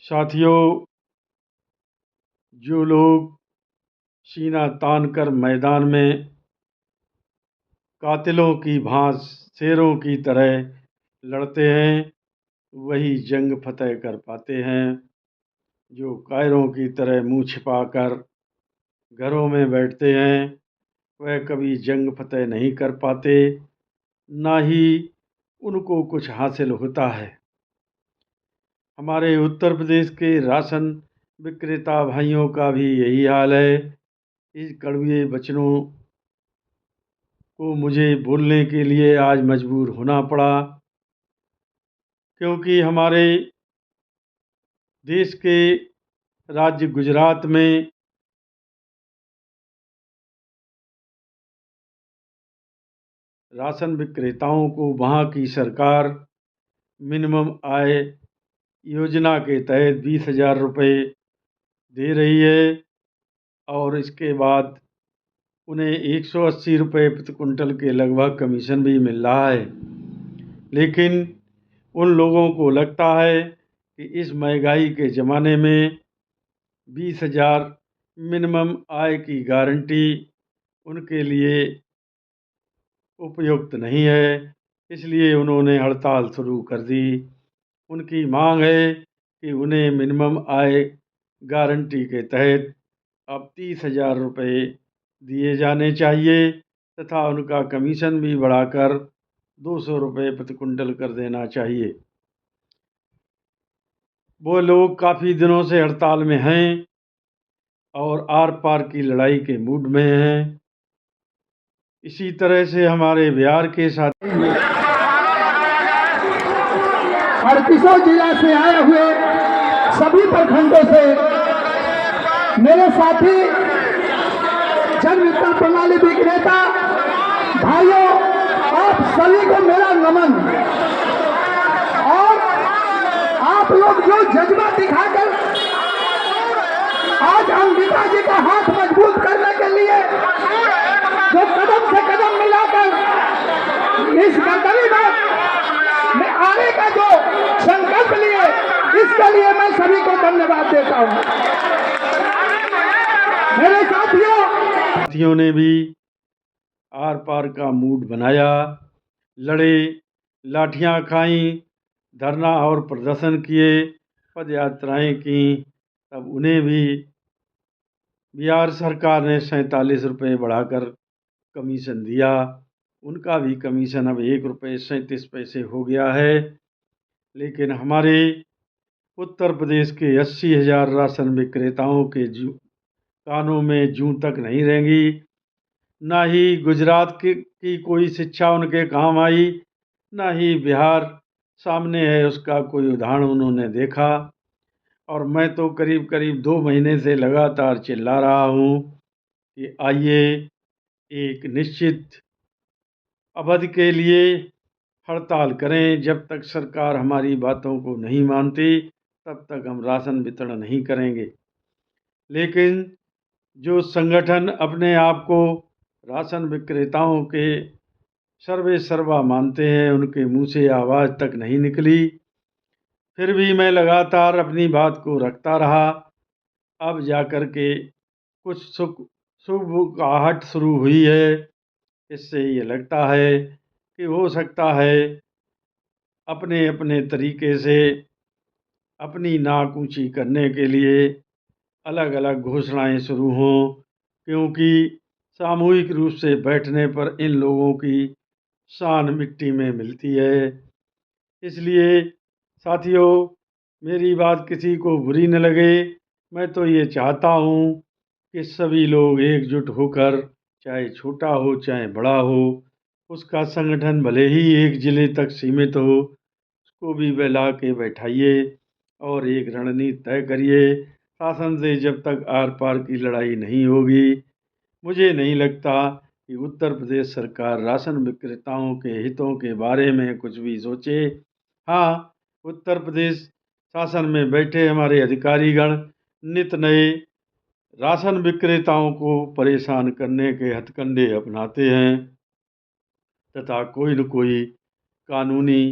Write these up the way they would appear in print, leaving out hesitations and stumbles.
साथियों, जो लोग सीना तान कर मैदान में कातिलों की भांति शेरों की तरह लड़ते हैं, वही जंग फतह कर पाते हैं। जो कायरों की तरह मुंह छिपाकर घरों में बैठते हैं, वह कभी जंग फतह नहीं कर पाते, ना ही उनको कुछ हासिल होता है। हमारे उत्तर प्रदेश के राशन विक्रेता भाइयों का भी यही हाल है। इस कड़वे वचनों को मुझे बोलने के लिए आज मजबूर होना पड़ा, क्योंकि हमारे देश के राज्य गुजरात में राशन विक्रेताओं को वहाँ की सरकार मिनिमम आय योजना के तहत 20,000 रुपये दे रही है, और इसके बाद उन्हें 180 रुपये प्रति कुंटल के लगभग कमीशन भी मिल रहा है। लेकिन उन लोगों को लगता है कि इस महंगाई के ज़माने में 20,000 मिनिमम आय की गारंटी उनके लिए उपयुक्त नहीं है, इसलिए उन्होंने हड़ताल शुरू कर दी। उनकी मांग है कि उन्हें मिनिमम आय गारंटी के तहत अब 30,000 रुपये दिए जाने चाहिए तथा उनका कमीशन भी बढ़ाकर 200 रुपये प्रति कुंटल कर देना चाहिए। वो लोग काफ़ी दिनों से हड़ताल में हैं और आर पार की लड़ाई के मूड में हैं। इसी तरह से हमारे बिहार के साथ 38 जिला से आए हुए सभी प्रखंडों से मेरे साथी जन वितरण प्रणाली विक्रेता भाइयों, आप सभी को मेरा नमन। और आप लोग जो जज्बा दिखाकर आज अंकिता जी का हाथ मजबूत करने के लिए जो कदम से कदम मिलाकर इस गद्दारी में आने का जो संकल्प लिए, इसके लिए मैं सभी को धन्यवाद देता हूं। मेरे साथियों ने भी आर पार का मूड बनाया, लड़े, लाठियां खाईं, धरना और प्रदर्शन किए, पद यात्राएं की। तब उन्हें भी बिहार सरकार ने 47 रुपये बढ़ाकर कमीशन दिया। उनका भी कमीशन अब 1 रुपये 37 पैसे हो गया है। लेकिन हमारे उत्तर प्रदेश के 80,000 राशन विक्रेताओं के कानों में जूं तक नहीं रेंगी, ना ही गुजरात की कोई शिक्षा उनके काम आई, ना ही बिहार सामने है उसका कोई उदाहरण उन्होंने देखा। और मैं तो करीब करीब 2 महीने से लगातार चिल्ला रहा हूँ कि आइए एक निश्चित अवधि के लिए हड़ताल करें। जब तक सरकार हमारी बातों को नहीं मानती, तब तक हम राशन वितरण नहीं करेंगे। लेकिन जो संगठन अपने आप को राशन विक्रेताओं के सर्वे सर्वा मानते हैं, उनके मुंह से आवाज़ तक नहीं निकली। फिर भी मैं लगातार अपनी बात को रखता रहा। अब जाकर के कुछ शुभ आहट शुरू हुई है। इससे ये लगता है कि हो सकता है अपने अपने तरीके से अपनी नाक ऊंची करने के लिए अलग अलग घोषणाएं शुरू हों, क्योंकि सामूहिक रूप से बैठने पर इन लोगों की शान मिट्टी में मिलती है। इसलिए साथियों, मेरी बात किसी को बुरी न लगे। मैं तो ये चाहता हूँ कि सभी लोग एकजुट होकर, चाहे छोटा हो चाहे बड़ा हो, उसका संगठन भले ही एक ज़िले तक सीमित हो, उसको भी बुला के बैठाइए और एक रणनीति तय करिए। शासन से जब तक आर पार की लड़ाई नहीं होगी, मुझे नहीं लगता कि उत्तर प्रदेश सरकार राशन विक्रेताओं के हितों के बारे में कुछ भी सोचे। हाँ, उत्तर प्रदेश शासन में बैठे हमारे अधिकारीगण नित नए राशन विक्रेताओं को परेशान करने के हथकंडे अपनाते हैं तथा कोई न कोई कानूनी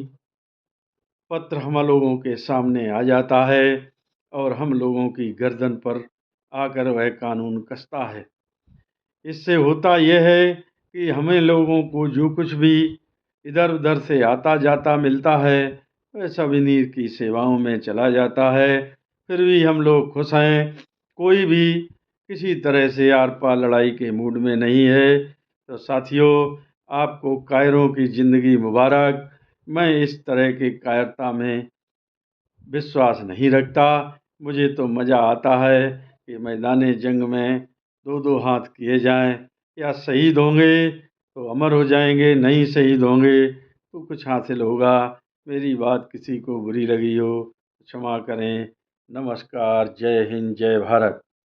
पत्र हम लोगों के सामने आ जाता है। और हम लोगों की गर्दन पर आकर वह कानून कसता है। इससे होता यह है कि हमें लोगों को जो कुछ भी इधर उधर से आता जाता मिलता है वह सब इन्हीं की सेवाओं में चला जाता है। फिर भी हम लोग खुश हैं, कोई भी किसी तरह से आर पार लड़ाई के मूड में नहीं है। तो साथियों, आपको कायरों की ज़िंदगी मुबारक। मैं इस तरह की कायरता में विश्वास नहीं रखता। मुझे तो मज़ा आता है कि मैदान जंग में दो दो हाथ किए जाएं। या शहीद होंगे तो अमर हो जाएंगे, नहीं शहीद होंगे तो कुछ हासिल होगा। मेरी बात किसी को बुरी लगी हो तो क्षमा करें। नमस्कार, जय हिंद, जय भारत।